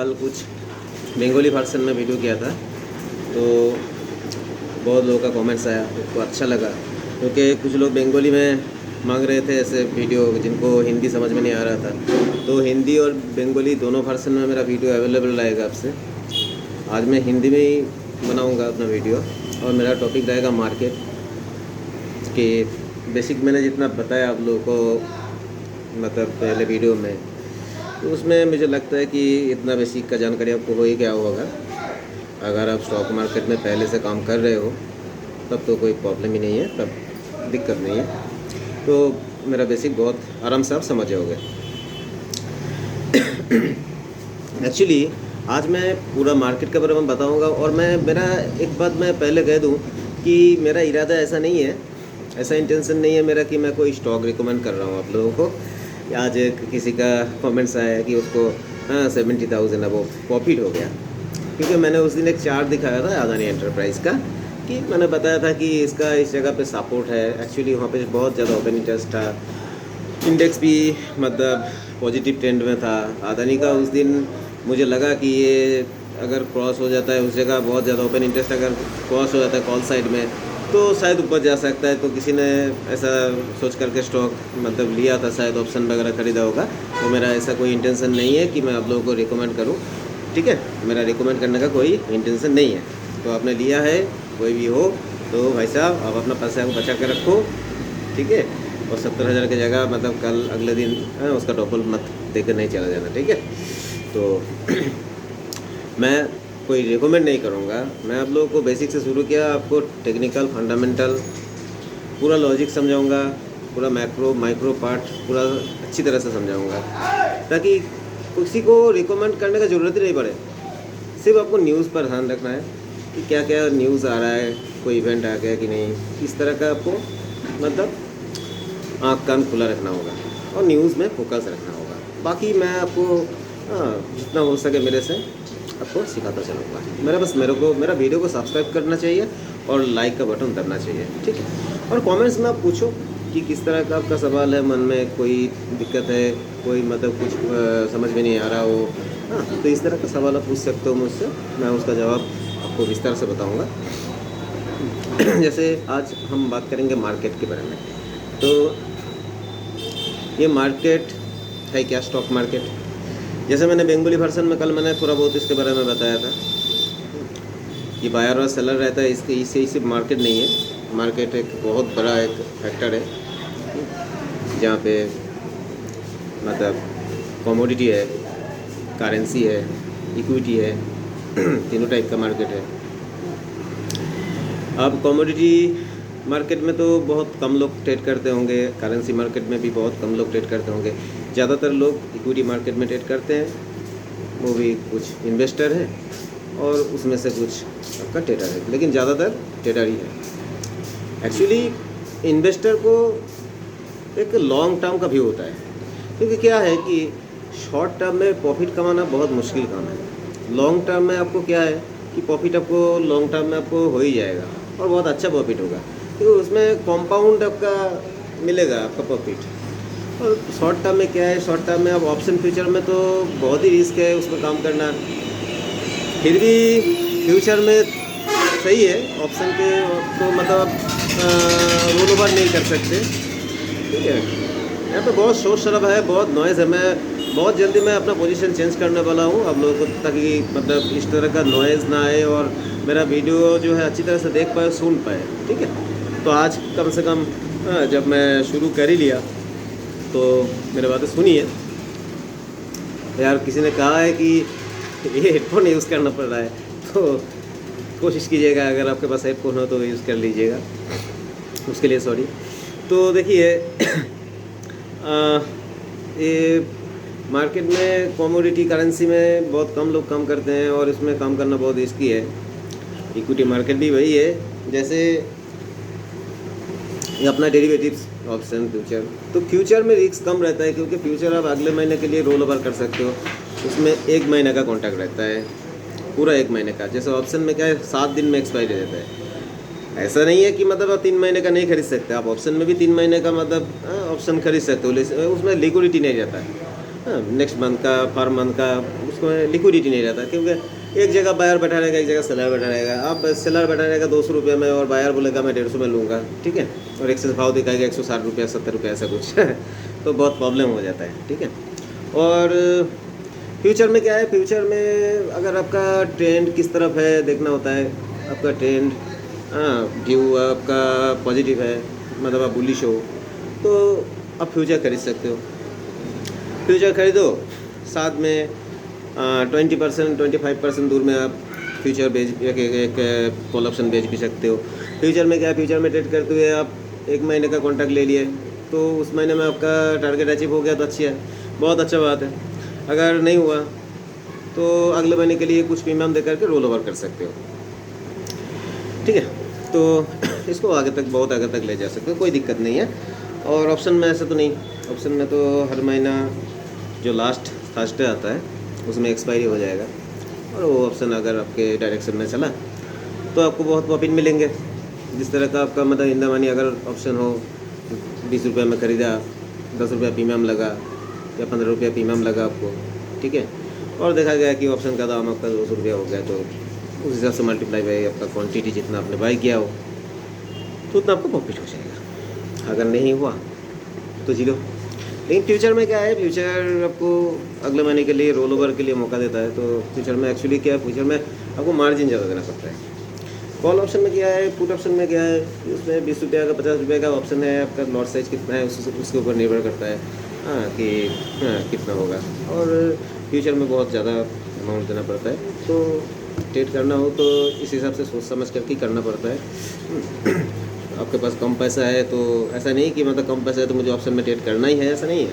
कल कुछ बंगाली वर्सन में वीडियो किया था तो बहुत लोगों का कमेंट्स आया, तो अच्छा लगा क्योंकि कुछ लोग बंगाली में मांग रहे थे ऐसे वीडियो जिनको हिंदी समझ में नहीं आ रहा था। तो हिंदी और बंगाली दोनों वर्सन में मेरा वीडियो अवेलेबल रहेगा आपसे। आज मैं हिंदी में ही बनाऊंगा अपना वीडियो और मेरा टॉपिक रहेगा मार्केट के बेसिक। मैंने जितना बताया आप लोगों को मतलब पहले वीडियो में, तो उसमें मुझे लगता है कि इतना बेसिक का जानकारी आपको हो ही गया होगा। अगर आप स्टॉक मार्केट में पहले से काम कर रहे हो तब तो कोई प्रॉब्लम ही नहीं है, तब दिक्कत नहीं है। तो मेरा बेसिक बहुत आराम से आप समझ जाओगे। एक्चुअली आज मैं पूरा मार्केट के बारे में बताऊंगा और मेरा एक बात मैं पहले कह दूं कि मेरा इरादा ऐसा नहीं है, ऐसा इंटेंशन नहीं है मेरा कि मैं कोई स्टॉक रिकमेंड कर रहा हूं आप लोगों को। आज किसी का कमेंट्स आया कि उसको 70,000 अब वो प्रॉफिट हो गया, क्योंकि मैंने उस दिन एक चार्ट दिखाया था अदानी एंटरप्राइज़ का कि मैंने बताया था कि इसका इस जगह पे सपोर्ट है। एक्चुअली वहाँ पे बहुत ज़्यादा ओपन इंटरेस्ट था, इंडेक्स भी मतलब पॉजिटिव ट्रेंड में था। अदानी का उस दिन मुझे लगा कि ये अगर क्रॉस हो जाता है उस जगह, बहुत ज़्यादा ओपन इंटरेस्ट अगर क्रॉस हो जाता है कॉल साइड में तो शायद ऊपर जा सकता है। तो किसी ने ऐसा सोच करके स्टॉक मतलब लिया था, शायद ऑप्शन वगैरह खरीदा होगा। तो मेरा ऐसा कोई इंटेंशन नहीं है कि मैं आप लोगों को रिकमेंड करूं, ठीक है। मेरा रिकमेंड करने का कोई इंटेंशन नहीं है। तो आपने लिया है कोई भी हो तो भाई साहब आप अपना पैसा को बचा कर रखो, ठीक है। और 70,000 की जगह मतलब कल अगले दिन उसका डबल मत देकर नहीं चला जाना, ठीक है। तो मैं कोई रिकमेंड नहीं करूँगा। मैं आप लोगों को बेसिक से शुरू किया, आपको टेक्निकल फंडामेंटल पूरा लॉजिक समझाऊंगा, पूरा मैक्रो माइक्रो पार्ट पूरा अच्छी तरह से समझाऊंगा, ताकि किसी को रिकमेंड करने का ज़रूरत ही नहीं पड़े। सिर्फ आपको न्यूज़ पर ध्यान रखना है कि क्या क्या न्यूज़ आ रहा है, कोई इवेंट आ गया कि नहीं, इस तरह का आपको मतलब आँख कान खुला रखना होगा और न्यूज़ में फोकस रखना होगा। बाकी मैं आपको जितना हो सके मेरे से आपको सिखाता चलूँगा। मेरा वीडियो को सब्सक्राइब करना चाहिए और लाइक का बटन दबना चाहिए, ठीक है। और कमेंट्स में आप पूछो कि किस तरह का आपका सवाल है, मन में कोई दिक्कत है, कोई मतलब कुछ समझ में नहीं आ रहा हो, तो इस तरह का सवाल आप पूछ सकते हो मुझसे, मैं उसका जवाब आपको विस्तार से बताऊँगा। जैसे आज हम बात करेंगे मार्केट के बारे में। तो ये मार्केट है क्या, स्टॉक मार्केट। जैसे मैंने बंगाली वर्सन में कल मैंने थोड़ा बहुत इसके बारे में बताया था कि बायर और सेलर रहता है, इससे सिर्फ मार्केट नहीं है। मार्केट एक बहुत बड़ा एक फैक्टर है जहाँ पे मतलब कमोडिटी है, करेंसी है, इक्विटी है, तीनों टाइप का मार्केट है। अब कमोडिटी मार्केट में तो बहुत कम लोग ट्रेड करते होंगे, करेंसी मार्केट में भी बहुत कम लोग ट्रेड करते होंगे। ज़्यादातर लोग इक्विटी मार्केट में ट्रेड करते हैं, वो भी कुछ इन्वेस्टर हैं और उसमें से कुछ आपका ट्रेडर है, लेकिन ज़्यादातर ट्रेडर ही है। एक्चुअली इन्वेस्टर को एक लॉन्ग टर्म का व्यू होता है, क्योंकि क्या है कि शॉर्ट टर्म में प्रॉफिट कमाना बहुत मुश्किल काम है। लॉन्ग टर्म में आपको क्या है कि प्रॉफिट आपको लॉन्ग टर्म में आपको हो ही जाएगा और बहुत अच्छा प्रॉफिट होगा, क्योंकि उसमें कंपाउंड आपका मिलेगा आपका प्रॉफिट। और शॉर्ट टर्म में क्या है, शॉर्ट टर्म में अब ऑप्शन फ्यूचर में तो बहुत ही रिस्क है उसमें काम करना। फिर भी फ्यूचर में सही है, ऑप्शन के तो मतलब रोल ओवर नहीं कर सकते, ठीक है। यहाँ पे बहुत शोर शराबा है, बहुत नॉइज़ है। मैं बहुत जल्दी मैं अपना पोजीशन चेंज करने वाला हूँ आप लोगों को, ताकि मतलब इस तरह का नॉइज़ ना आए और मेरा वीडियो जो है अच्छी तरह से देख पाए, सुन पाए, ठीक है। तो आज कम से कम जब मैं शुरू कर ही लिया तो मेरे बातें सुनिए यार। किसी ने कहा है कि ये हेडफोन यूज़ करना पड़ रहा है, तो कोशिश कीजिएगा अगर आपके पास हेडफोन हो तो यूज़ कर लीजिएगा, उसके लिए सॉरी। तो देखिए ये मार्केट में कमोडिटी करेंसी में बहुत कम लोग काम करते हैं और इसमें काम करना बहुत रिस्की है। इक्विटी मार्केट भी वही है, जैसे ये अपना डेरिवेटिव्स ऑप्शन फ्यूचर। तो फ्यूचर में रिस्क कम रहता है, क्योंकि फ्यूचर आप अगले महीने के लिए रोल ओवर कर सकते हो। उसमें 1 महीने का कॉन्ट्रैक्ट रहता है, पूरा 1 महीने का। जैसे ऑप्शन में क्या है 7 दिन में एक्सपायरी रहता है। ऐसा नहीं है कि मतलब आप 3 महीने का नहीं खरीद सकते, आप ऑप्शन में भी 3 महीने का मतलब ऑप्शन खरीद सकते हो, उसमें लिक्विडिटी नहीं रहता है। हाँ, नेक्स्ट मंथ का पर मंथ का उसको लिक्विडिटी नहीं रहता, क्योंकि एक जगह बायर बैठा रहेगा, एक जगह सेलर बैठा रहेगा। अब सेलर बैठा रहेगा 200 रुपये में और बायर बोलेगा मैं 150 में लूँगा, ठीक है, और एक्सेस भाव दिखाएगा 160 रुपया 70 रुपये ऐसा कुछ तो बहुत प्रॉब्लम हो जाता है, ठीक है। और फ्यूचर में क्या है, फ्यूचर में अगर आपका ट्रेंड किस तरफ है देखना होता है। आपका ट्रेंड व्यू आपका पॉजिटिव है, मतलब आप बुलिश हो, तो आप फ्यूचर खरीद सकते हो। फ्यूचर खरीदो, साथ में 20% 25% दूर में आप फ्यूचर बेच एक कॉल ऑप्शन बेच भी सकते हो। फ्यूचर में क्या है, फ्यूचर में ट्रेड करते हुए आप 1 महीने का कॉन्ट्रैक्ट ले लिए, तो उस महीने में आपका टारगेट अचीव हो गया तो अच्छी है, बहुत अच्छा बात है। अगर नहीं हुआ तो अगले महीने के लिए कुछ प्रीमियम दे करके रोल ओवर कर सकते हो, ठीक है। तो इसको आगे तक, बहुत आगे तक ले जा सकते हो, कोई दिक्कत नहीं है। और ऑप्शन में ऐसा तो नहीं, ऑप्शन में तो हर महीना जो लास्ट थर्सडे आता है उसमें एक्सपायरी हो जाएगा, और वो ऑप्शन अगर आपके डायरेक्शन में चला तो आपको बहुत प्रॉफिट मिलेंगे। जिस तरह का आपका मतलब इन द मनी अगर ऑप्शन हो, 20 रुपये में ख़रीदा, 10 रुपया प्रीमियम लगा या 15 रुपया प्रीमियम लगा आपको, ठीक है, और देखा गया कि ऑप्शन का दाम आपका 200 रुपया हो गया, तो उस हिसाब से मल्टीप्लाई बाई आपका क्वांटिटी जितना आपने बाई किया हो तो उतना आपको प्रॉफिट हो जाएगा। अगर नहीं हुआ तो जीरो। लेकिन फ्यूचर में क्या है, फ्यूचर आपको अगले महीने के लिए रोल ओवर के लिए मौका देता है। तो फ्यूचर में एक्चुअली क्या है, फ्यूचर में आपको मार्जिन ज़्यादा देना पड़ता है। कॉल ऑप्शन में क्या है, पुट ऑप्शन में क्या है, उसमें 20 रुपये का 50 रुपये का ऑप्शन है, आपका लॉट साइज कितना है उसके ऊपर निर्भर करता है कि कितना होगा। और फ्यूचर में बहुत ज़्यादा अमाउंट देना पड़ता है, तो ट्रेड करना हो तो इस हिसाब से सोच समझ करके करना पड़ता है। आपके पास कम पैसा है तो ऐसा नहीं कि मतलब कम पैसा है तो मुझे ऑप्शन में ट्रेड करना ही है, ऐसा नहीं है।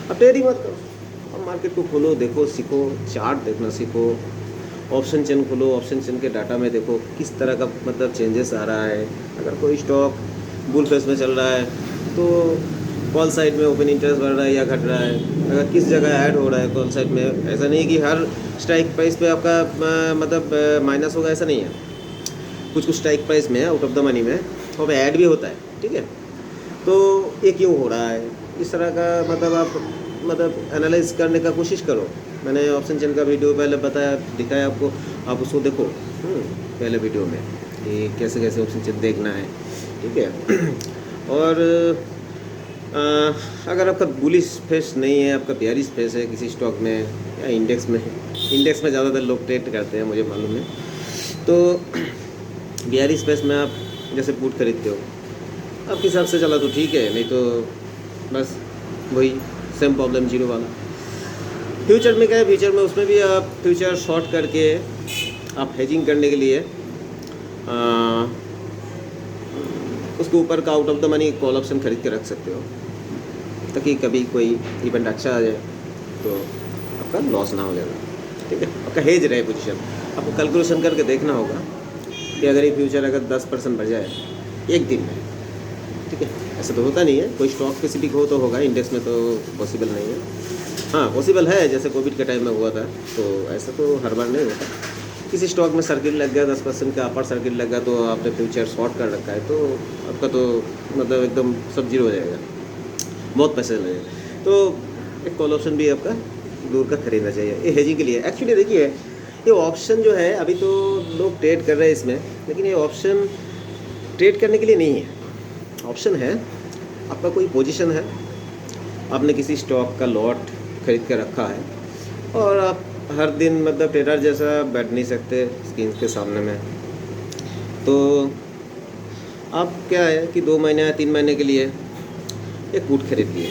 अब ट्रेड ही मत करो, अब मार्केट को खोलो, देखो, सीखो, चार्ट देखना सीखो, ऑप्शन चेन खोलो, ऑप्शन चेन के डाटा में देखो किस तरह का मतलब चेंजेस आ रहा है। अगर कोई स्टॉक बुल फेस में चल रहा है तो कॉल साइड में ओपन इंटरेस्ट बढ़ रहा है या घट रहा है, अगर किस जगह ऐड हो रहा है कॉल साइड में। ऐसा नहीं कि हर स्ट्राइक प्राइस पे आपका मतलब माइनस होगा, ऐसा नहीं है। कुछ स्ट्राइक प्राइस में आउट ऑफ द मनी में और ऐड भी होता है, ठीक है। तो ये क्यों हो रहा है, इस तरह का मतलब आप मतलब एनालाइज करने का कोशिश करो। मैंने ऑप्शन चेन का वीडियो पहले बताया, दिखाया आपको, आप उसको देखो पहले वीडियो में कि कैसे कैसे ऑप्शन चेन देखना है, ठीक है। और अगर आपका बुलिश फेस नहीं है, आपका बेयरिश फेस है किसी स्टॉक में या इंडेक्स में, इंडेक्स में ज़्यादातर लोग ट्रेड करते हैं मुझे मालूम है, तो बेयरिश फेस में आप जैसे पुट खरीदते हो आपके हिसाब से चला तो ठीक है, नहीं तो बस वही सेम प्रॉब्लम जीरो वाला। फ्यूचर में क्या है, फ्यूचर में उसमें भी आप फ्यूचर शॉर्ट करके आप हेजिंग करने के लिए उसके ऊपर का out of the money call option खरीद के रख सकते हो, ताकि कभी कोई इवेंट अच्छा आ जाए तो आपका लॉस ना हो जाए, ठीक है। आपका हेज रहे पोजीशन, आपको कैलकुलेशन करके देखना होगा कि अगर ये फ्यूचर अगर 10% बढ़ जाए एक दिन में, ठीक है, ऐसा तो होता नहीं है, कोई स्टॉक स्पेसिफिक हो तो होगा, इंडेक्स में तो पॉसिबल नहीं है। हाँ पॉसिबल है, जैसे कोविड के टाइम में हुआ था, तो ऐसा तो हर बार नहीं होता। किसी स्टॉक में सर्किट लग गया, 10% का अपर सर्किट लग गया, तो आपने फ्यूचर शॉर्ट कर रखा है, तो आपका तो मतलब एकदम सब जीरो हो जाएगा, बहुत पैसे लगेगा। तो एक कॉल ऑप्शन भी आपका दूर का खरीदना चाहिए, ये हेजिंग के लिए। एक्चुअली देखिए, ये ऑप्शन जो है अभी तो लोग ट्रेड कर रहे हैं इसमें, लेकिन ये ऑप्शन ट्रेड करने के लिए नहीं है। ऑप्शन है, आपका कोई पोजीशन है, आपने किसी स्टॉक का लॉट खरीद के रखा है, और आप हर दिन मतलब ट्रेडर जैसा बैठ नहीं सकते स्क्रीन के सामने में, तो आप क्या है कि 2 महीने या 3 महीने के लिए एक पुट खरीद लिए,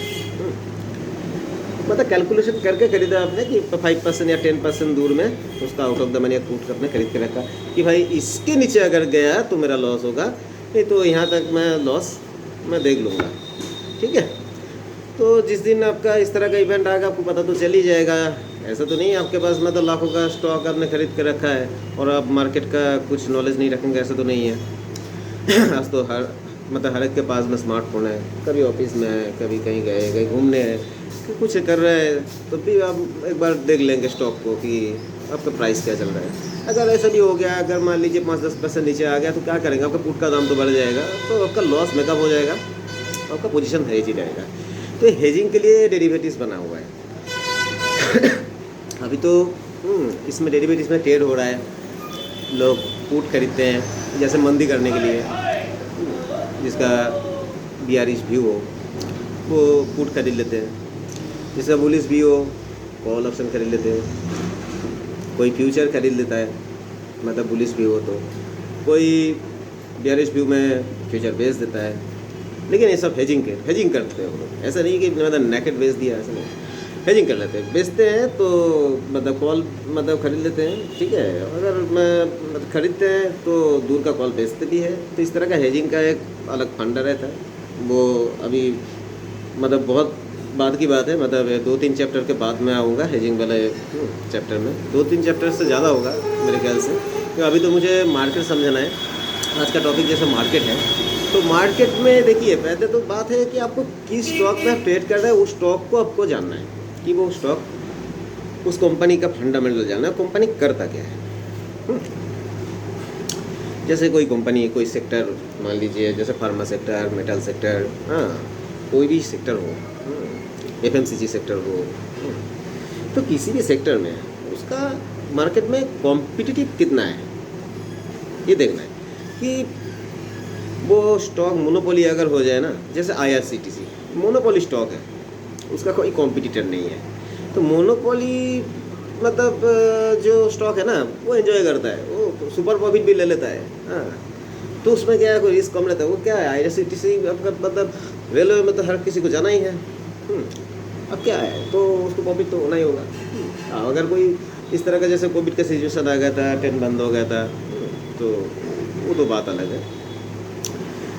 मतलब कैलकुलेशन करके खरीदा आपने कि 5% या 10% दूर में उसका आउट ऑफ द मनी एक पुट आपने खरीद के रखा कि भाई इसके नीचे अगर गया तो मेरा लॉस होगा, नहीं तो यहाँ तक मैं लॉस मैं देख लूँगा, ठीक है। तो जिस दिन आपका इस तरह का इवेंट आएगा आपको पता तो चल ही जाएगा। ऐसा तो नहीं है आपके पास मतलब लाखों का स्टॉक आपने खरीद के रखा है और आप मार्केट का कुछ नॉलेज नहीं रखेंगे, ऐसा तो नहीं है। आज तो हर एक के पास में स्मार्टफोन है, कभी ऑफिस में है, कभी कहीं गए कहीं घूमने हैं, कुछ कर रहे हैं, तो भी आप एक बार देख लेंगे स्टॉक को कि आपका प्राइस क्या चल रहा है। अगर ऐसा भी हो गया, अगर मान लीजिए 5-10% नीचे आ गया, तो क्या करेंगे, आपका पुट का दाम तो बढ़ जाएगा, तो आपका लॉस मेकअप हो जाएगा, आपका पोजीशन हेज ही रहेगा। तो हेजिंग के लिए डेरिवेटिव्स बना हुआ है, अभी तो इसमें डेरिवेटिव्स में ट्रेड हो रहा है, लोग पुट खरीदते हैं जैसे मंदी करने के लिए, जिसका बियरिश व्यू हो वो पुट खरीद लेते हैं, जिसका बुलिश व्यू हो कॉल ऑप्शन खरीद लेते हैं, कोई फ्यूचर खरीद लेता है मतलब बुलिश व्यू हो, तो कोई बियरिश व्यू में फ्यूचर बेच देता है। लेकिन ये सब हेजिंग करते हैं वो लोग, ऐसा नहीं कि मतलब नेकेड बेच दिया, ऐसा नहीं, हेजिंग कर लेते हैं, बेचते हैं तो मतलब कॉल मतलब खरीद लेते हैं, ठीक है। अगर मैं खरीदते हैं तो दूर का कॉल बेचते भी है, तो इस तरह का हेजिंग का एक अलग फंडा रहता है। वो अभी मतलब बहुत बाद की बात है, मतलब 2-3 चैप्टर के बाद में आऊँगा हेजिंग वाले चैप्टर में, 2-3 चैप्टर से ज़्यादा होगा मेरे ख्याल से, तो अभी तो मुझे मार्केट समझना है। आज का टॉपिक जैसे मार्केट है, तो मार्केट में देखिए पहले तो बात है कि आपको किस स्टॉक में ट्रेड कर रहे हैं, उस स्टॉक को आपको जानना है कि वो स्टॉक उस कंपनी का फंडामेंटल जानना है, कंपनी करता क्या है। जैसे कोई कंपनी, कोई सेक्टर मान लीजिए, जैसे फार्मा सेक्टर, मेटल सेक्टर, हाँ कोई भी सेक्टर हो, FMCG सेक्टर हो, तो किसी भी सेक्टर में उसका मार्केट में कॉम्पिटिटिव कितना है ये देखना है कि वो स्टॉक मोनोपोली अगर हो जाए ना, जैसे IRCTC मोनोपोली स्टॉक है, उसका कोई कॉम्पिटिटर नहीं है, तो मोनोपोली मतलब जो स्टॉक है ना वो एंजॉय करता है, वो सुपर प्रॉफिट भी ले लेता है, हाँ तो उसमें क्या है, कोई रिस्क कम लेता है। वो क्या है, IRCTC मतलब रेलवे में तो हर किसी को जाना ही है, अब क्या है तो उसको प्रॉफिट तो होना ही होगा। अगर कोई इस तरह का जैसे कोविड का सिचुएशन आ गया था, ट्रेन बंद हो गया था, तो वो तो बात अलग है।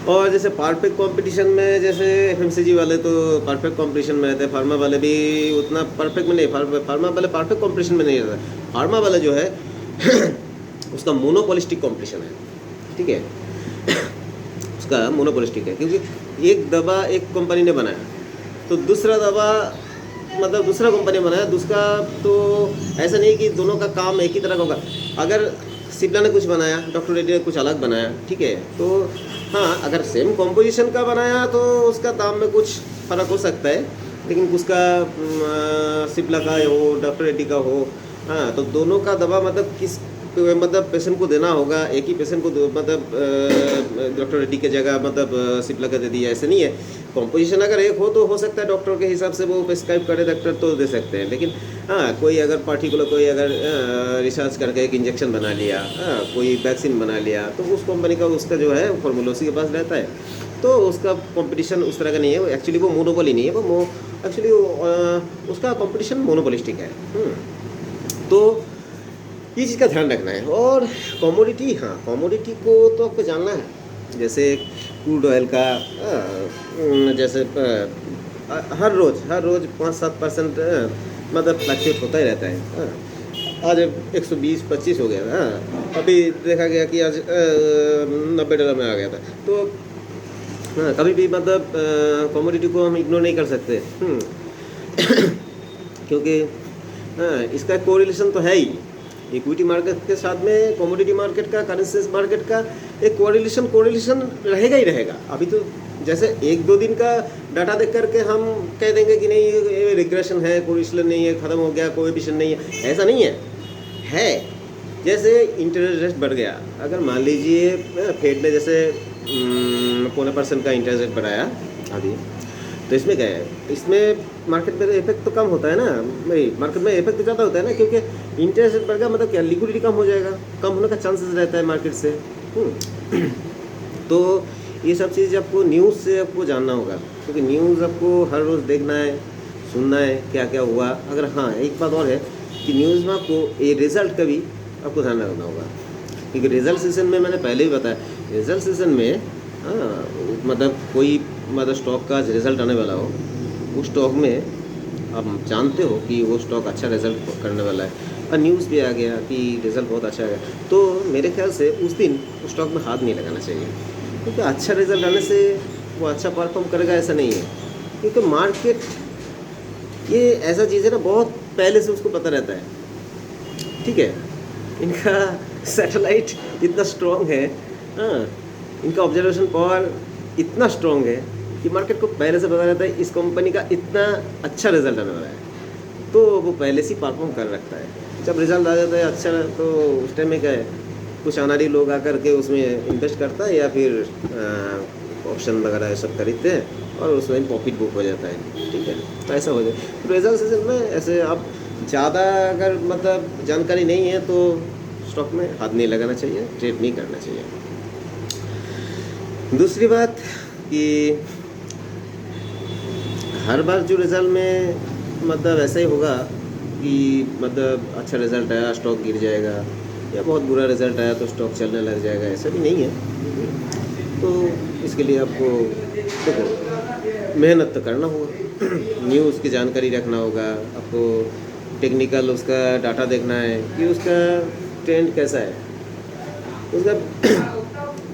और जैसे परफेक्ट कंपटीशन में जैसे FMCG वाले तो परफेक्ट कंपटीशन में रहते हैं, फार्मा वाले भी उतना परफेक्ट में नहीं, फार्मा वाले परफेक्ट कंपटीशन में नहीं रहता। फार्मा वाला जो है उसका मोनोपोलिस्टिक कंपटीशन है, ठीक है उसका मोनोपोलिस्टिक है, क्योंकि एक दवा एक कंपनी ने बनाया तो दूसरा दवा मतलब दूसरा कंपनी बनाया, दूसरा तो ऐसा नहीं कि दोनों का काम एक ही तरह का होगा। अगर सिप्ला ने कुछ बनाया, डॉक्टर रेड्डी ने कुछ अलग बनाया, ठीक है, तो हाँ अगर सेम कॉम्पोजिशन का बनाया तो उसका दाम में कुछ फ़र्क हो सकता है, लेकिन उसका सिप्ला का हो, डॉक्टर रेड्डी का हो, हाँ तो दोनों का दवा मतलब किस मतलब पेशेंट को देना होगा, एक ही पेशेंट को मतलब डॉक्टर रेड्डी के जगह मतलब सिप्ला का दे दिया, ऐसे नहीं है। कॉम्पोजिशन अगर एक हो तो हो सकता है डॉक्टर के हिसाब से वो प्रिस्क्राइब करे डॉक्टर तो दे सकते हैं, लेकिन हाँ कोई अगर पार्टिकुलर कोई अगर रिसर्च करके एक इंजेक्शन बना लिया, हाँ कोई वैक्सीन बना लिया, तो उस कंपनी का उसका जो है फॉर्मूला उसी के पास रहता है, तो उसका कंपटीशन उस तरह का नहीं है। एक्चुअली वो मोनोपोली नहीं है, वो एक्चुअली उसका कंपटीशन मोनोपोलिस्टिक है। तो ये चीज़ का ध्यान रखना है। और कमोडिटी, हाँ कमोडिटी को तो आपको जानना है, जैसे क्रूड ऑयल का जैसे हर रोज़ 5-7% मतलब फ्लक्चुएट होता ही रहता है। आज $120-125 हो गया, हाँ अभी देखा गया कि आज $90 में आ गया था। तो हाँ कभी भी मतलब कमोडिटी को हम इग्नोर नहीं कर सकते क्योंकि हाँ इसका कोरिलेशन तो है ही, इक्विटी मार्केट के साथ में कमोडिटी मार्केट का, करेंसी मार्केट का एक कोरिलेशन रहेगा ही रहेगा। अभी तो जैसे 1-2 दिन का डाटा देख करके हम कह देंगे कि नहीं ये रिग्रेशन है, कोरिलेशन नहीं है, ख़त्म हो गया, कोएफिशिएंट नहीं है, ऐसा नहीं है। जैसे इंटरेस्ट रेट बढ़ गया, अगर मान लीजिए फेड ने जैसे 0.25% का इंटरेस्ट रेट बढ़ाया अभी, तो इसमें क्या है, इसमें मार्केट में इफेक्ट तो कम होता है ना भाई, मार्केट में इफेक्ट तो ज़्यादा होता है ना, क्योंकि इंटरेस्ट रेट बढ़ गया मतलब क्या, लिक्विडिटी कम हो जाएगा, कम होने का चांसेस रहता है मार्केट से। तो ये सब चीज़ आपको न्यूज़ से आपको जानना होगा, क्योंकि न्यूज़ आपको हर रोज़ देखना है, सुनना है क्या क्या हुआ। अगर हाँ एक बात और है कि न्यूज़ में आपको ये रिज़ल्ट का भी आपको ध्यान रखना होगा, क्योंकि रिज़ल्ट सीजन में मैंने पहले ही बताया, रिज़ल्ट सीजन में हाँ मतलब कोई मतलब स्टॉक का रिज़ल्ट आने वाला हो, उस स्टॉक में आप जानते हो कि वो स्टॉक अच्छा रिज़ल्ट करने वाला है और न्यूज़ भी आ गया कि रिज़ल्ट बहुत अच्छा है, तो मेरे ख्याल से उस दिन उस स्टॉक में हाथ नहीं लगाना चाहिए, क्योंकि अच्छा रिज़ल्ट आने से वो अच्छा परफॉर्म करेगा ऐसा नहीं है। क्योंकि मार्केट ये ऐसा चीज़ है ना, बहुत पहले से उसको पता रहता है, ठीक है, इनका सैटेलाइट इतना स्ट्रॉन्ग है, हाँ इनका ऑब्जर्वेशन पावर इतना स्ट्रॉन्ग है कि मार्केट को पहले से पता रहता है इस कंपनी का इतना अच्छा रिजल्ट आने वाला है। तो वो पहले से परफॉर्म कर रखता है। जब रिजल्ट आ जाता है अच्छा, तो उस टाइम में क्या है, कुछ अनाड़ी लोग आकर के उसमें इन्वेस्ट करता है या फिर ऑप्शन वगैरह सब खरीदते हैं और उसमें प्रॉफिट बुक हो जाता है। ठीक है, तो ऐसा हो जाए। तो रिजल्ट सीजन में ऐसे आप ज़्यादा अगर मतलब जानकारी नहीं है तो स्टॉक में हाथ नहीं लगाना चाहिए, ट्रेड नहीं करना चाहिए। दूसरी बात कि हर बार जो रिज़ल्ट में मतलब ऐसा ही होगा कि मतलब अच्छा रिज़ल्ट आया स्टॉक गिर जाएगा, या बहुत बुरा रिज़ल्ट आया तो स्टॉक चलने लग जाएगा, ऐसा भी नहीं है। तो इसके लिए आपको देखो मेहनत तो करना होगा, न्यूज़ की जानकारी रखना होगा, आपको टेक्निकल उसका डाटा देखना है कि उसका ट्रेंड कैसा है, उसका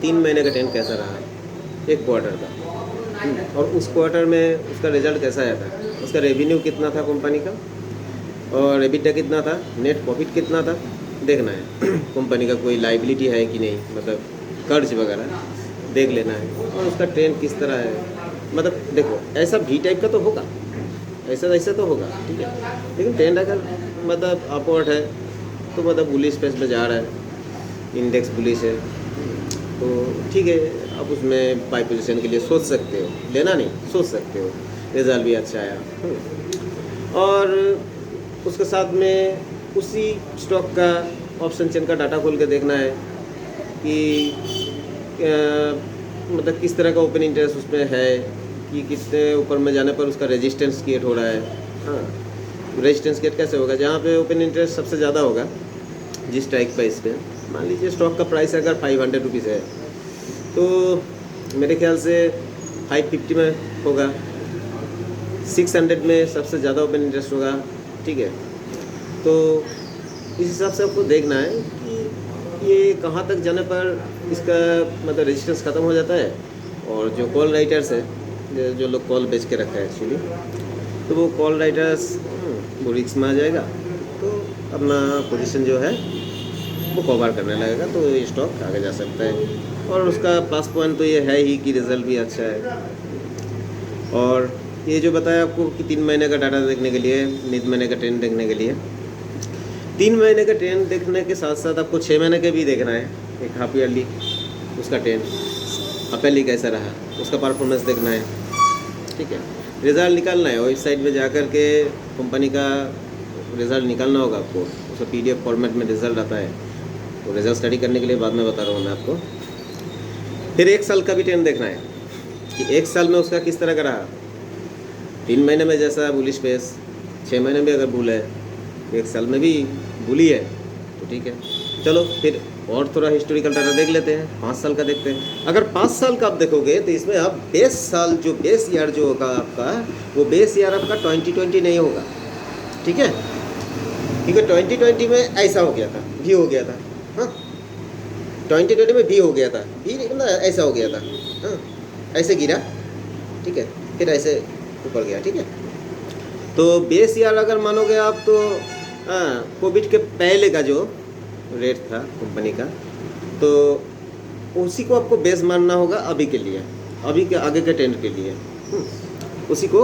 3 महीने का ट्रेंड कैसा रहा, 1 क्वार्टर का, और उस क्वार्टर में उसका रिजल्ट कैसा आया था, उसका रेवेन्यू कितना था कंपनी का, और एबिटा कितना था, नेट प्रॉफिट कितना था, देखना है। कंपनी का कोई लाइबिलिटी है कि नहीं, मतलब कर्ज वगैरह देख लेना है, और उसका ट्रेंड किस तरह है। मतलब देखो ऐसा भी टाइप का तो होगा, ऐसा तो होगा, ठीक है। लेकिन ट्रेंड अगर मतलब अपवर्ड है तो मतलब बुलिश पेस में जा रहा है, इंडेक्स बुलिश है, तो ठीक है, आप उसमें बाई पोजीशन के लिए सोच सकते हो, लेना नहीं सोच सकते हो। रिजल्ट भी अच्छा आया, और उसके साथ में उसी स्टॉक का ऑप्शन चेन का डाटा खोल के देखना है कि मतलब किस तरह का ओपन इंटरेस्ट उसमें है, कि कितने ऊपर में जाने पर उसका रेजिस्टेंस क्रिएट हो रहा है। हाँ, रेजिस्टेंस क्रिएट कैसे होगा, जहाँ पे ओपन इंटरेस्ट सबसे ज़्यादा होगा, जिस स्ट्राइक प्राइस पे, मान लीजिए स्टॉक का प्राइस अगर 500 रुपीज़ है, तो मेरे ख्याल से 550 में होगा, 600 में सबसे ज़्यादा ओपन इंटरेस्ट होगा। ठीक है, तो इस हिसाब से आपको देखना है कि ये कहाँ तक जाने पर इसका मतलब रेजिस्टेंस ख़त्म हो जाता है, और जो कॉल राइटर्स है, जो लोग कॉल बेच के रखा है एक्चुअली, तो वो कॉल राइटर्स वो रिस्क में आ जाएगा, तो अपना पोजीशन जो है वो कवर करने लगेगा, तो ये स्टॉक आगे जा सकता है। और उसका प्लस पॉइंट तो ये है ही कि रिज़ल्ट भी अच्छा है। और ये जो बताया आपको कि 3 महीने का डाटा देखने के लिए, 3 महीने का ट्रेंड देखने के लिए, 3 महीने का ट्रेंड देखने के साथ साथ आपको 6 महीने का भी देखना है, एक हाफ ईयरली उसका ट्रेंड हाफ ईयरली कैसा रहा, उसका परफॉर्मेंस देखना है। ठीक है, रिज़ल्ट निकालना है, वेबसाइट में जा कर के कंपनी का रिज़ल्ट निकालना होगा आपको, उसका PDF फॉर्मेट में रिज़ल्ट आता है, तो रिज़ल्ट स्टडी करने के लिए बाद में बता रहा हूँ मैं आपको। फिर 1 साल का भी ट्रेंड देखना है कि 1 साल में उसका किस तरह का रहा। 3 महीने में जैसा बुलिश पेस, 6 महीने में अगर बुल है, 1 साल में भी बुली है, तो ठीक है। चलो फिर और थोड़ा हिस्टोरिकल डाटा देख लेते हैं, 5 साल का देखते हैं। अगर 5 साल का आप देखोगे तो इसमें आप बेस साल, जो बेस ईयर जो होगा आपका, वो बेस ईयर आपका 2020 नहीं होगा। ठीक है, क्योंकि 2020 में ऐसा हो गया था, भी हो गया था। हाँ, 2020 में भी हो गया था, भी नहीं मतलब ऐसा हो गया था। हाँ, ऐसे गिरा, ठीक है, फिर ऐसे ऊपर गया। ठीक है, तो बेस ईयर अगर मानोगे आप तो कोविड के पहले का जो रेट था कंपनी का, तो उसी को आपको बेस मानना होगा अभी के लिए, अभी के आगे के ट्रेंड के लिए। उसी को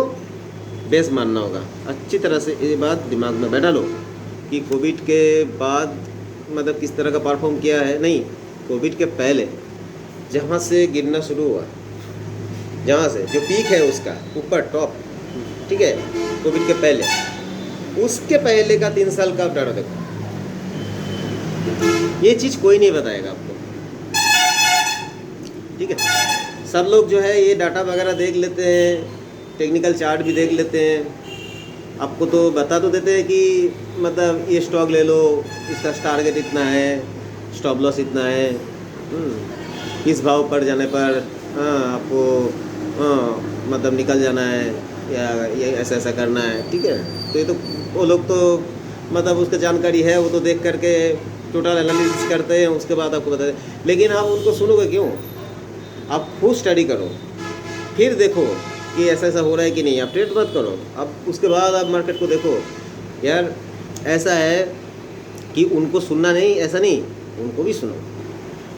बेस मानना होगा। अच्छी तरह से ये बात दिमाग में बैठा लो कि कोविड के बाद मतलब किस तरह का परफॉर्म किया है। नहीं, कोविड के पहले जहाँ से गिरना शुरू हुआ, जहाँ से जो पीक है उसका ऊपर टॉप, ठीक है, कोविड के पहले, उसके पहले का 3 साल का आप डाटा देखो, ये चीज़ कोई नहीं बताएगा आपको। ठीक है, सब लोग जो है ये डाटा वगैरह देख लेते हैं, टेक्निकल चार्ट भी देख लेते हैं, आपको तो बता तो देते हैं कि मतलब ये स्टॉक ले लो, इसका टारगेट इतना है, स्टॉप लॉस इतना है, इस भाव पर जाने पर आपको मतलब निकल जाना है, या ये ऐसा ऐसा करना है। ठीक है, तो ये तो वो लोग तो मतलब उसका जानकारी है, वो तो देख करके टोटल एनालिसिस करते हैं, उसके बाद आपको बताते हैं। लेकिन आप उनको सुनोगे क्यों? आप खुद स्टडी करो, फिर देखो कि ऐसा ऐसा हो रहा है कि नहीं। आप ट्रेड मत करो, अब उसके बाद आप मार्केट को देखो। यार ऐसा है कि उनको सुनना नहीं, ऐसा नहीं, उनको भी सुनो,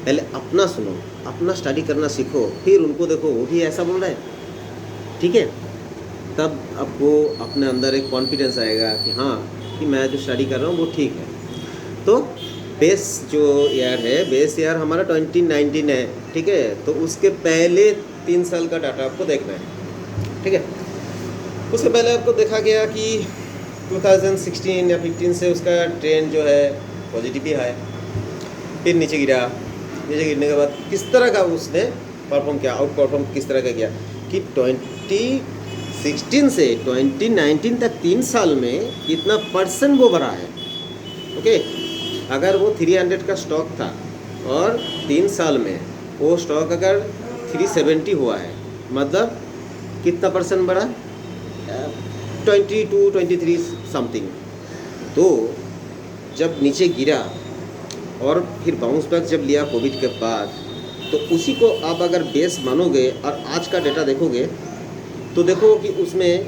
पहले अपना सुनो, अपना स्टडी करना सीखो, फिर उनको देखो वो भी ऐसा बोल रहा है। ठीक है, तब आपको अपने अंदर एक कॉन्फिडेंस आएगा कि हाँ, कि मैं जो स्टडी कर रहा हूँ वो ठीक है। तो बेस जो ईयर है, बेस ईयर हमारा 2019 है, ठीक है। तो उसके पहले 3 साल का डाटा आपको देखना है, ठीक है। उससे पहले आपको देखा गया कि 2016 या 15 से उसका ट्रेंड जो है पॉजिटिव ही है, फिर नीचे गिरा। नीचे गिरने के बाद किस तरह का उसने परफॉर्म किया, आउट परफॉर्म किस तरह का किया कि 2016 से 2019 तक 3 साल में कितना % वो बढ़ा है। ओके, अगर वो 300 का स्टॉक था और 3 साल में वो स्टॉक अगर 370 हुआ है, मतलब कितना % बढ़ा, 22-23 समथिंग। तो जब नीचे गिरा और फिर बाउंस बैक जब लिया कोविड के बाद, तो उसी को आप अगर बेस मानोगे और आज का डेटा देखोगे तो देखो कि उसमें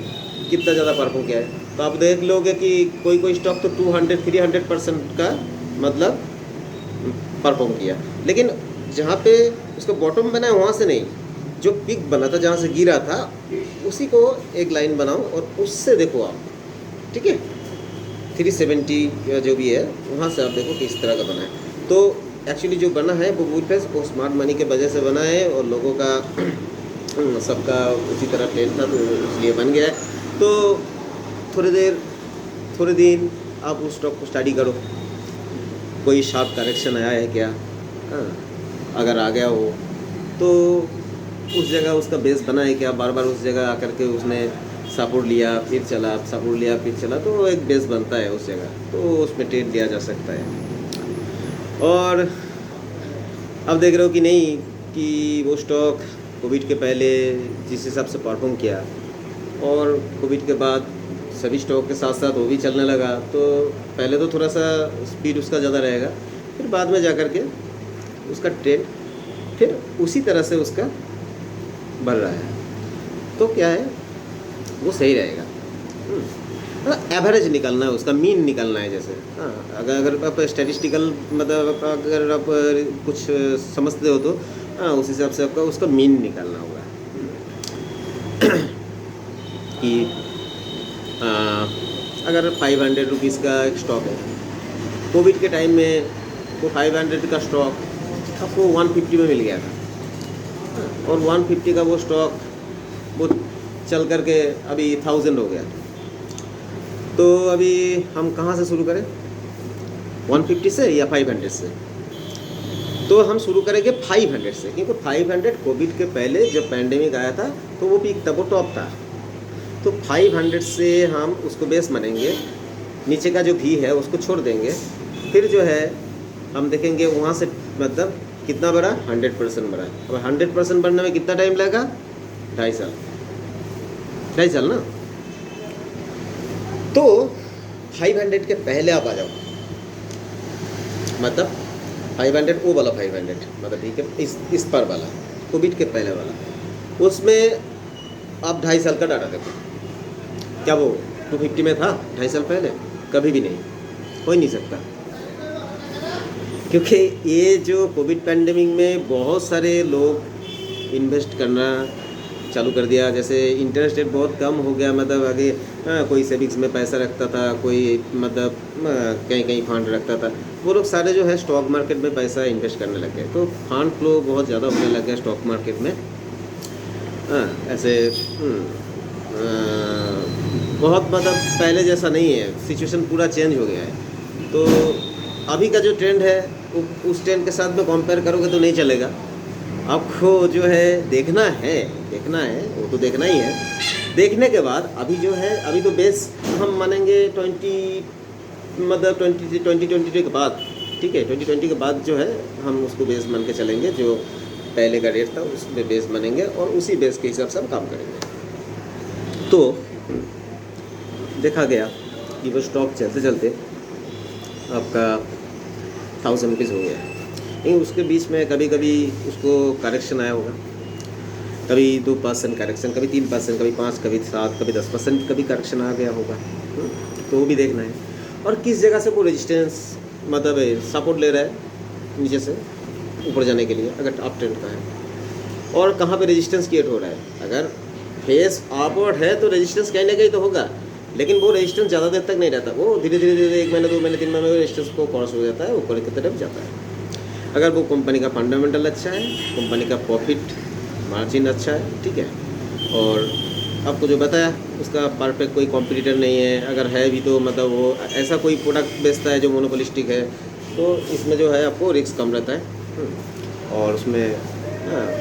कितना ज़्यादा परफॉर्म किया है। तो आप देख लोगे कि कोई कोई स्टॉक तो 200-300% का मतलब परफॉर्म किया, लेकिन जहाँ पे उसका बॉटम बना है वहाँ से नहीं, जो पिक बना था जहाँ से गिरा था उसी को एक लाइन बनाओ और उससे देखो आप, ठीक है। 370 या जो भी है वहाँ से आप देखो किस तरह का बना है। तो एक्चुअली जो बना है वो वुडफेस वो स्मार्ट मनी के वजह से बना है और लोगों का सबका उसी तरह ट्रेंड था तो इसलिए बन गया है। तो थोड़े दिन आप उस स्टॉक को स्टडी करो, कोई शार्प करेक्शन आया है क्या, हाँ, अगर आ गया हो तो उस जगह उसका बेस बना है क्या, बार बार उस जगह आकर के उसने सपोर्ट लिया फिर चला, सपोर्ट लिया फिर चला, तो एक बेस बनता है उस जगह, तो उसमें ट्रेड लिया जा सकता है। और अब देख रहे हो कि नहीं कि वो स्टॉक कोविड के पहले जिस हिसाब से परफॉर्म किया और कोविड के बाद सभी स्टॉक के साथ साथ वो भी चलने लगा, तो पहले तो थोड़ा सा स्पीड उसका ज़्यादा रहेगा, फिर बाद में जा कर के उसका ट्रेंड फिर उसी तरह से उसका बढ़ रहा है, तो क्या है वो सही रहेगा। मतलब एवरेज निकलना है, उसका मीन निकलना है। जैसे हाँ, अगर आप स्टैटिस्टिकल मतलब अगर आप कुछ समझते हो तो हाँ, उस हिसाब से आपका उसका मीन निकालना होगा कि अगर 500 रुपीज़ का एक स्टॉक है, कोविड के टाइम में वो 500 का स्टॉक आपको 150 में मिल गया था, और 150 का वो स्टॉक वो चल करके अभी 1000 हो गया। तो अभी हम कहाँ से शुरू करें, 150 से या 500 से? तो हम शुरू करेंगे 500 से, क्योंकि 500 कोविड के पहले जब पैंडेमिक आया था तो वो पीक था, वो टॉप था। तो 500 से हम उसको बेस मानेंगे, नीचे का जो भी है उसको छोड़ देंगे, फिर जो है हम देखेंगे वहाँ से मतलब कितना बढ़ा, 100% बढ़ा। अब 100% बढ़ने में कितना टाइम लगेगा, 2.5 साल, 2.5 साल ना। तो 500 के पहले आप आ जाओ, मतलब 500 वो वाला 500 मतलब ठीक है, इस पर वाला कोविड के पहले वाला, उसमें आप 2.5 साल का डाटा देखो। क्या वो 250 में था 2.5 साल पहले? कभी भी नहीं, हो ही नहीं सकता, क्योंकि ये जो कोविड पैंडेमिक में बहुत सारे लोग इन्वेस्ट करना चालू कर दिया। जैसे इंटरेस्ट रेट बहुत कम हो गया, मतलब आगे कोई सेविंग्स में पैसा रखता था, कोई मतलब कहीं कहीं फंड रखता था, वो लोग सारे जो है स्टॉक मार्केट में पैसा इन्वेस्ट करने लग गए। तो फंड फ्लो बहुत ज़्यादा होने लग गया स्टॉक मार्केट में। ऐसे बहुत मतलब पहले जैसा नहीं है, सिचुएशन पूरा चेंज हो गया है। तो अभी का जो ट्रेंड है उस ट्रेंड के साथ में कंपेयर करोगे तो नहीं चलेगा। आपको जो है देखना है वो तो देखना ही है। देखने के बाद अभी जो है, अभी तो बेस हम मानेंगे 2022 के बाद, ठीक है। 2020 के बाद जो है हम उसको बेस मान के चलेंगे, जो पहले का रेट था उसमें बेस मानेंगे और उसी बेस के हिसाब से हम काम करेंगे। तो देखा गया कि वो स्टॉक चलते चलते आपका 1000 रुपीज़ हो गया, लेकिन उसके बीच में कभी कभी उसको करेक्शन आया होगा, कभी 2% करेक्शन, कभी 3%, कभी 5%, कभी 7%, कभी 10% कभी करेक्शन आ गया होगा। तो वो भी देखना है, और किस जगह से वो रेजिस्टेंस मतलब सपोर्ट ले रहा है नीचे से ऊपर जाने के लिए, अगर अप ट्रेंड का है, और कहाँ पे रेजिस्टेंस क्रिएट हो रहा है। अगर फेस अपवर्ड है तो रेजिस्टेंस कहीं ना कहीं तो होगा, लेकिन वो रेजिस्टेंस ज़्यादा देर तक नहीं रहता, वो धीरे धीरे धीरे 1 महीने 2 महीने 3 महीने में रेजिस्टेंस को क्रॉस हो जाता है, ऊपर की तरफ जाता है। अगर वो कंपनी का फंडामेंटल अच्छा है, कंपनी का प्रॉफिट मार्जिन अच्छा है, ठीक है, और आपको जो बताया उसका परफेक्ट कोई कॉम्पिटिटर नहीं है, अगर है भी तो मतलब वो ऐसा कोई प्रोडक्ट बेचता है जो मोनोपोलिस्टिक है, तो इसमें जो है आपको रिस्क कम रहता है। और उसमें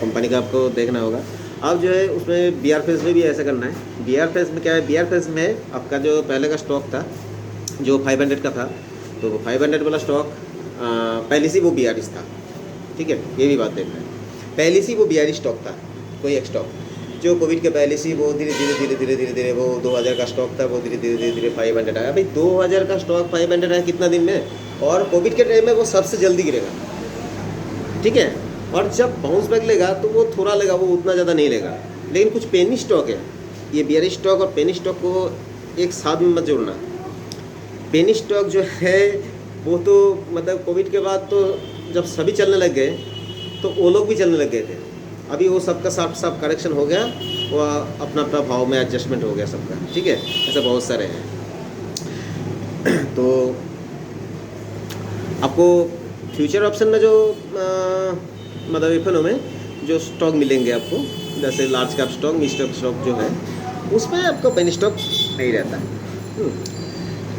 कंपनी का आपको देखना होगा। अब जो है उसमें बीआर फेज में भी ऐसा करना है। बीआर फेज में क्या है, बीआर फेज में आपका जो पहले का स्टॉक था जो 500 का था, तो 500 वाला स्टॉक पहले से वो बीआरएस था, ठीक है, ये भी बात देखना है। पहले से वो बीआरएस स्टॉक था, कोई एक स्टॉक जो कोविड के पहले से वो धीरे धीरे धीरे धीरे धीरे धीरे वो 2000 का स्टॉक था, वो धीरे धीरे धीरे धीरे 500 आया। भाई 2000 का स्टॉक 500 आया कितना दिन में, और कोविड के टाइम में वो सबसे जल्दी गिरेगा, ठीक है, और जब बाउंस बैक लेगा तो वो थोड़ा लेगा, वो उतना ज़्यादा नहीं लेगा। लेकिन कुछ पेनी स्टॉक है, ये बीआरएस स्टॉक और पेनी स्टॉक को एक साथ में मत जोड़ना। पेनी स्टॉक जो है वो तो मतलब कोविड के बाद तो जब सभी चलने लग गए तो वो लोग भी चलने लग गए थे, अभी वो सबका सब करेक्शन हो गया, वो अपना अपना भाव में एडजस्टमेंट हो गया सबका, ठीक है, ऐसे बहुत सारे हैं। तो आपको फ्यूचर ऑप्शन में जो मतलब एफएनओ में जो स्टॉक मिलेंगे आपको, जैसे large cap stock, mid cap stock जो है, उसमें आपको पेनी स्टॉक नहीं रहता है।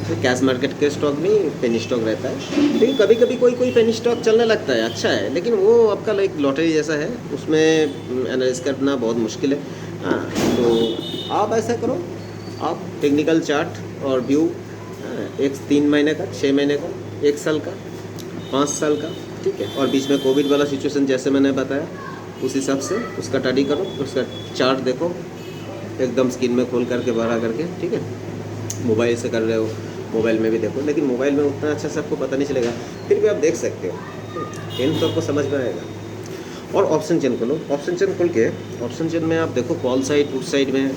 तो कैश मार्केट के स्टॉक में पेनी स्टॉक रहता है, लेकिन कभी कभी कोई पेनी स्टॉक चलने लगता है, अच्छा है, लेकिन वो आपका एक लॉटरी जैसा है, उसमें एनालिसिस करना बहुत मुश्किल है। हाँ, तो आप ऐसा करो, आप टेक्निकल चार्ट और व्यू, एक 3 महीने का, 6 महीने का, 1 साल का, 5 साल का, ठीक है, और बीच में कोविड वाला सिचुएशन जैसे मैंने बताया उस हिसाब से उसका स्टडी करो, उसका चार्ट देखो एकदम स्क्रीन में खोल करके बड़ा करके, ठीक है, मोबाइल से कर रहे हो मोबाइल में भी देखो, लेकिन मोबाइल में उतना अच्छा से आपको पता नहीं चलेगा, फिर भी आप देख सकते हो, टेन तो आपको समझ में आएगा। और ऑप्शन चेन खोलो, ऑप्शन चेन खोल के ऑप्शन चेन में आप देखो कॉल साइड पुट साइड में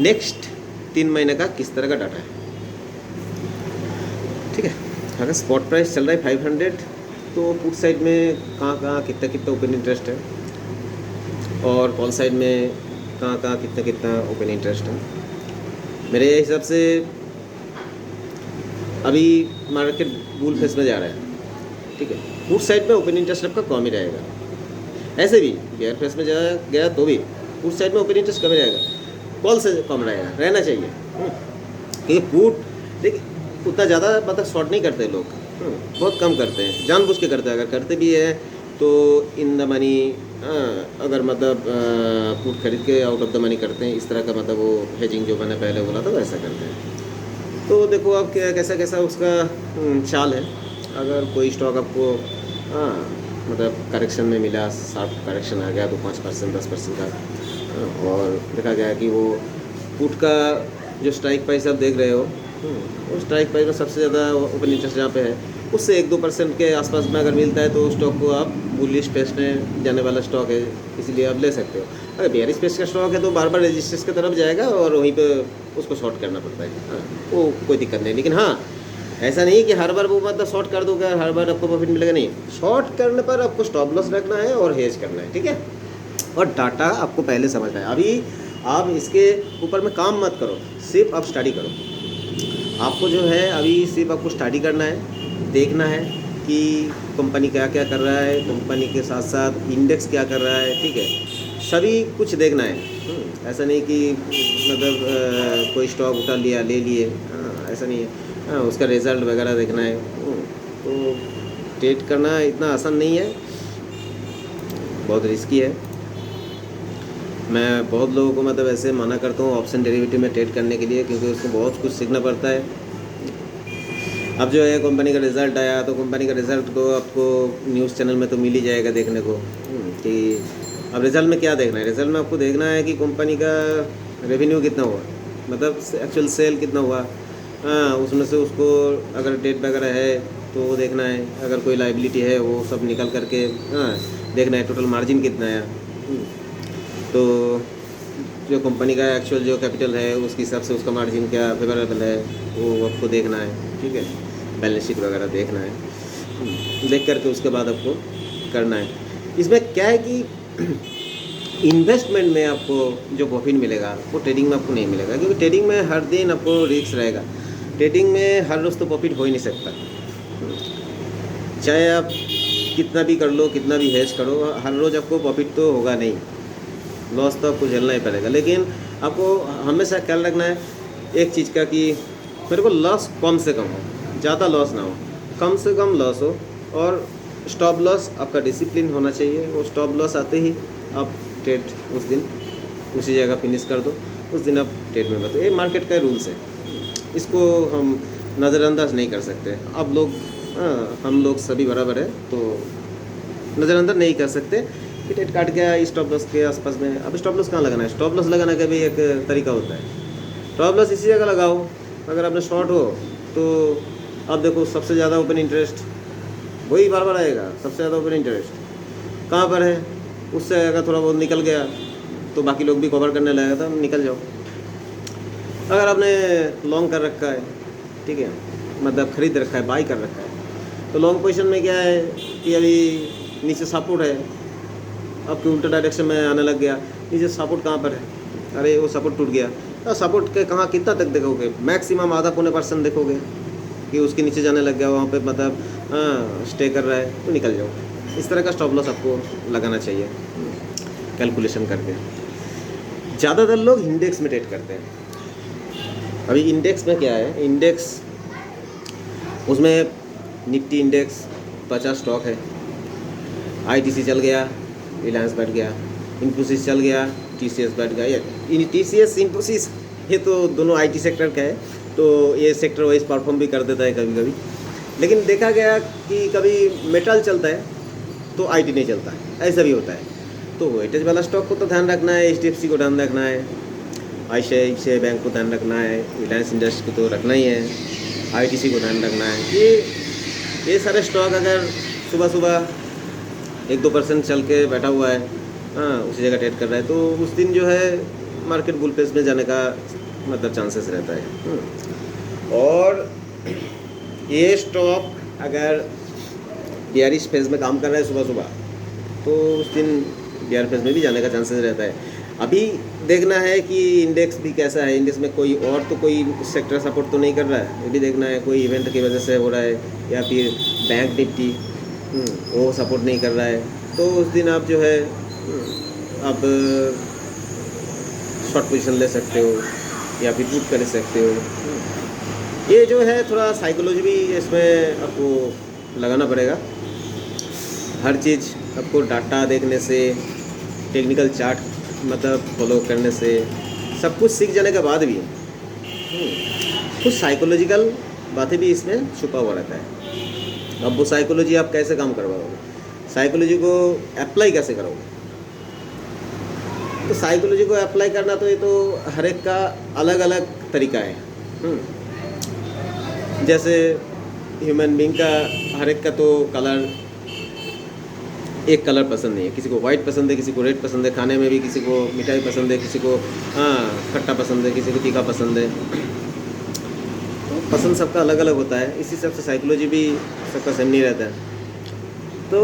नेक्स्ट 3 महीने का किस तरह का डाटा है, ठीक है। अगर स्पॉट प्राइस चल रहा है 500 तो पुट साइड में कहाँ कितना कितना ओपन इंटरेस्ट है, और कॉल साइड में कहाँ कितना कितना ओपन इंटरेस्ट है। मेरे हिसाब से अभी मार्केट बुल फेस में जा रहा है, ठीक है, पुट साइड में ओपन इंटरेस्ट आपका कम ही रहेगा। ऐसे भी बेयर फेस में जा गया तो भी पुट साइड में ओपन इंटरेस्ट कम ही रहेगा, कॉल से कम रहेगा, रहना चाहिए। क्योंकि पुट देखिए उतना ज़्यादा मतलब शॉर्ट नहीं करते लोग, बहुत कम करते हैं, जानबूझ के करते हैं, अगर करते भी है तो इन द मनी, अगर मतलब पुट खरीद के आउट ऑफ द मनी करते हैं, इस तरह का मतलब वो हेजिंग जो मैंने पहले बोला था वैसा करते हैं। तो देखो अब क्या कैसा कैसा उसका चाल है। अगर कोई स्टॉक आपको मतलब करेक्शन में मिला, शार्प करेक्शन आ गया तो 5% 10% का, और देखा गया कि वो पुट का जो स्ट्राइक प्राइस आप देख रहे हो, वो स्ट्राइक प्राइस में सबसे ज़्यादा ओपन इंटरेस्ट जहाँ पे है उससे 1-2% के आसपास में अगर मिलता है तो स्टॉक को आप बुलिश स्पेस में जाने वाला स्टॉक है, इसलिए आप ले सकते हो। अगर बेयरिश स्पेस का स्टॉक है तो बार बार रेजिस्टेंस की तरफ जाएगा और वहीं पे उसको शॉर्ट करना पड़ता है। हाँ, वो कोई दिक्कत नहीं, लेकिन हाँ ऐसा नहीं कि हर बार वो मतलब शॉर्ट कर दोगे हर बार आपको प्रॉफिट मिलेगा, नहीं। शॉर्ट करने पर आपको स्टॉप लॉस रखना है और हेज करना है, ठीक है। और डाटा आपको पहले समझना है। अभी आप इसके ऊपर में काम मत करो, सिर्फ आप स्टडी करो। आपको जो है अभी सिर्फ आपको स्टडी करना है, देखना है कि कंपनी क्या क्या कर रहा है, कंपनी के साथ साथ इंडेक्स क्या कर रहा है, ठीक है, सभी कुछ देखना है। ऐसा नहीं कि मतलब कोई स्टॉक उठा लिया ले लिए, ऐसा नहीं है। हाँ, उसका रिज़ल्ट वगैरह देखना है। तो ट्रेड करना इतना आसान नहीं है, बहुत रिस्की है। मैं बहुत लोगों को मतलब ऐसे मना करता हूँ ऑप्शन डेरिवेटिव में ट्रेड करने के लिए, क्योंकि उसको बहुत कुछ सीखना पड़ता है। अब जो है कंपनी का रिज़ल्ट आया तो कंपनी का रिज़ल्ट तो आपको न्यूज़ चैनल में तो मिल ही जाएगा देखने को कि अब रिज़ल्ट में क्या देखना है। रिज़ल्ट में आपको देखना है कि कंपनी का रेवेन्यू कितना हुआ, मतलब एक्चुअल सेल कितना हुआ। हाँ, उसमें से उसको अगर डेट वगैरह है तो वो देखना है, अगर कोई लाइबिलिटी है वो सब निकल करके देखना है, टोटल मार्जिन कितना है। तो जो कंपनी का एक्चुअल जो कैपिटल है उसके हिसाब से उसका मार्जिन क्या फेवरेबल है वो आपको देखना है, ठीक है। बैलेंस शीट वगैरह देखना है, देख करके उसके बाद आपको करना है। इसमें क्या है कि इन्वेस्टमेंट में आपको जो प्रॉफिट मिलेगा वो ट्रेडिंग में आपको नहीं मिलेगा, क्योंकि ट्रेडिंग में हर दिन आपको रिस्क रहेगा। ट्रेडिंग में हर रोज़ तो प्रॉफिट हो ही नहीं सकता, चाहे आप कितना भी कर लो, कितना भी हेज करो, हर रोज़ आपको प्रॉफिट तो होगा नहीं, लॉस तो आपको झेलना ही पड़ेगा। लेकिन आपको हमेशा ख्याल रखना है एक चीज़ का कि मेरे को लॉस कम से कम हो, ज़्यादा लॉस ना हो, कम से कम लॉस हो। और स्टॉप लॉस आपका डिसिप्लिन होना चाहिए। वो स्टॉप लॉस आते ही आप ट्रेड उस दिन उसी जगह फिनिश कर दो, उस दिन आप ट्रेड में बताओ। ये मार्केट का रूल्स है, इसको हम नज़रअंदाज नहीं कर सकते। अब लोग हम लोग सभी बराबर है, तो नज़रअंदाज नहीं कर सकते कि ट्रेड काट गया स्टॉप लॉस के आसपास में। अब स्टॉप लॉस कहाँ लगाना है? स्टॉप लॉस लगाना का भी एक तरीका होता है। स्टॉप लॉस इसी जगह लगाओ, अगर आपने शॉर्ट हो तो आप देखो सबसे ज़्यादा ओपन इंटरेस्ट वही बार बार आएगा। सबसे ज़्यादा ओपन इंटरेस्ट कहाँ पर है? उससे अगर थोड़ा बहुत निकल गया तो बाकी लोग भी कवर करने लगेगा, तो निकल जाओ। अगर आपने लॉन्ग कर रखा है, ठीक है, मतलब खरीद रखा है, बाई कर रखा है, तो लॉन्ग पोजीशन में क्या है कि अभी नीचे सपोर्ट है, आपके उल्टा डायरेक्शन में आने लग गया। नीचे सपोर्ट कहाँ पर है? अरे वो सपोर्ट टूट गया, तो सपोर्ट के कहाँ कितना तक देखोगे? मैक्सिमम आधा पौने % देखोगे कि उसके नीचे जाने लग गया, वहाँ पे मतलब स्टे कर रहा है, तो निकल जाओ। इस तरह का स्टॉप लॉस आपको लगाना चाहिए कैलकुलेशन करके। ज़्यादातर लोग इंडेक्स में ट्रेड करते हैं। अभी इंडेक्स में क्या है? इंडेक्स उसमें निफ्टी इंडेक्स 50 स्टॉक है, आईटीसी चल गया, रिलायंस बैठ गया, इन्फोसिस चल गया, टीसीएस बैठ गया। ये टीसीएस इन्फोसिस ये तो दोनों आईटी सेक्टर का है, तो ये सेक्टर वाइज परफॉर्म भी कर देता है कभी कभी। लेकिन देखा गया कि कभी मेटल चलता है तो आईटी नहीं चलता है, ऐसा भी होता है। तो वेटेज वाला स्टॉक को तो ध्यान रखना है, एचडीएफसी को ध्यान रखना है, आईसीआईसीआई बैंक को ध्यान रखना है, रिलायंस इंडस्ट्री को तो रखना ही है, आईटीसी को ध्यान रखना है। ये सारे स्टॉक अगर सुबह सुबह 1-2% चल के बैठा हुआ है, उसी जगह ट्रेड कर रहा है, तो उस दिन जो है मार्केट बुल पेस में जाने का मतलब चांसेस रहता है। और ये स्टॉक अगर बियरिश फेज में काम कर रहा है सुबह सुबह, तो उस दिन बियर फेज में भी जाने का चांसेस रहता है। अभी देखना है कि इंडेक्स भी कैसा है, इंडेक्स में कोई और तो कोई सेक्टर सपोर्ट तो नहीं कर रहा है, ये भी देखना है। कोई इवेंट की वजह से हो रहा है, या फिर बैंक निफ्टी वो सपोर्ट नहीं कर रहा है, तो उस दिन आप जो है आप शॉर्ट पोजीशन ले सकते हो या फिर पुट कर सकते हो। ये जो है थोड़ा साइकोलॉजी भी इसमें आपको लगाना पड़ेगा। हर चीज़ आपको डाटा देखने से, टेक्निकल चार्ट मतलब फॉलो करने से, सब कुछ सीख जाने के बाद भी कुछ साइकोलॉजिकल बातें भी इसमें छुपा हुआ रहता है। अब वो साइकोलॉजी आप कैसे काम करवाओगे, साइकोलॉजी को अप्लाई कैसे करोगे? तो साइकोलॉजी को अप्लाई करना तो ये तो हर एक का अलग अलग तरीका है। जैसे ह्यूमन बीइंग का हर एक का तो कलर एक कलर पसंद नहीं है, किसी को वाइट पसंद है, किसी को रेड पसंद है, खाने में भी किसी को मिठाई पसंद है, किसी को खट्टा पसंद है, किसी को तीखा पसंद है। तो पसंद सबका अलग अलग होता है, इसी सबसे साइकोलॉजी भी सबका सेम नहीं रहता है। तो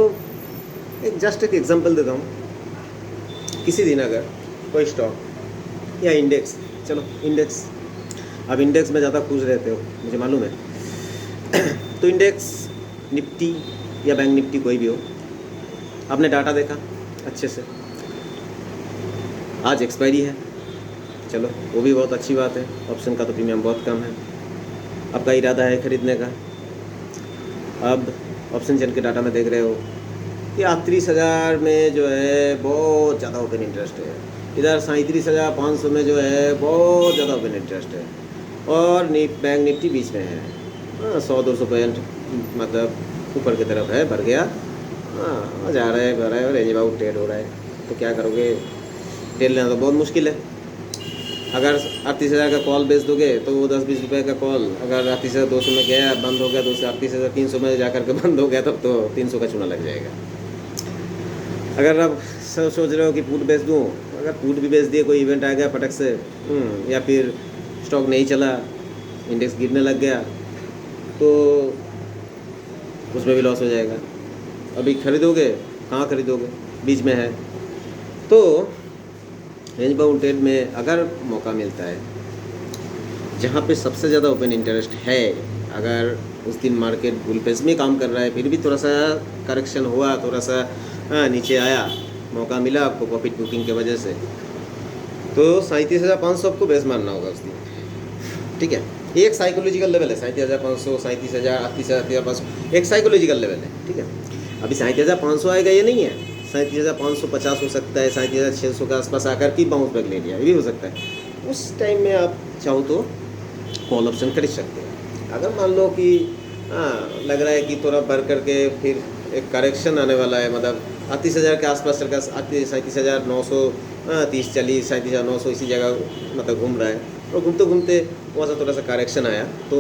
एक एग्जांपल देता हूँ। किसी दिन अगर कोई स्टॉक या इंडेक्स, चलो इंडेक्स, अब इंडेक्स में ज़्यादा खुश रहते हो मुझे मालूम है तो इंडेक्स निफ्टी या बैंक निफ्टी कोई भी हो, आपने डाटा देखा अच्छे से, आज एक्सपायरी है, चलो वो भी बहुत अच्छी बात है, ऑप्शन का तो प्रीमियम बहुत कम है, आपका इरादा है खरीदने का। अब ऑप्शन चैन के डाटा में देख रहे हो कि 38,000 में जो है बहुत ज़्यादा ओपन इंटरेस्ट है, इधर 37,500 में जो है बहुत ज़्यादा ओपन इंटरेस्ट है, और बैंक निफ्टी बीच में है, 100-200 पॉइंट मतलब ऊपर की तरफ है, बढ़ गया, जा रहा है, बढ़ रहा है, और रेंज अबाउट ट्रेड हो रहा है। तो क्या करोगे? ट्रेड लेना तो बहुत मुश्किल है। अगर 38,000 का कॉल बेच दोगे तो वो 10-20 रुपये का कॉल, अगर 38,200 में गया, बंद हो गया, 38,300 में जा करके बंद हो गया, तब तो 300 का चूना लग जाएगा। अगर आप सोच रहे हो कि पुट बेच दूँ, अगर पुट भी बेच दिए, कोई इवेंट आ गया फटक से, या फिर स्टॉक नहीं चला, इंडेक्स गिरने लग गया, तो उसमें भी लॉस हो जाएगा। अभी खरीदोगे, कहाँ खरीदोगे? बीच में है। तो रेंज बाउंड ट्रेड में अगर मौका मिलता है, जहाँ पे सबसे ज़्यादा ओपन इंटरेस्ट है, अगर उस दिन मार्केट बुल पेस में काम कर रहा है, फिर भी थोड़ा सा करेक्शन हुआ, थोड़ा सा नीचे आया, मौका मिला आपको प्रॉफिट बुकिंग की वजह से, तो 37,500 आपको बेस मानना होगा उस दिन। ठीक है, ये एक साइकोलॉजिकल लेवल है। 37,500, 37,000, 38,500 एक साइकोलॉजिकल लेवल है। ठीक है, अभी 37,500 आएगा ये नहीं है, 37,550 हो सकता है, 37,600 के आसपास आकर की बाउंस बैक ले लिया, ये भी हो सकता है। उस टाइम में आप चाहो तो कॉल ऑप्शन खरीद सकते हैं। अगर मान लो कि लग रहा है कि थोड़ा बढ़ करके फिर एक करेक्शन आने वाला है, मतलब 38,000 के आसपास चल कर 37,930, 40, 37,900 इसी जगह मतलब घूम रहा है, और घूमते घूमते वहाँ से थोड़ा सा करेक्शन आया, तो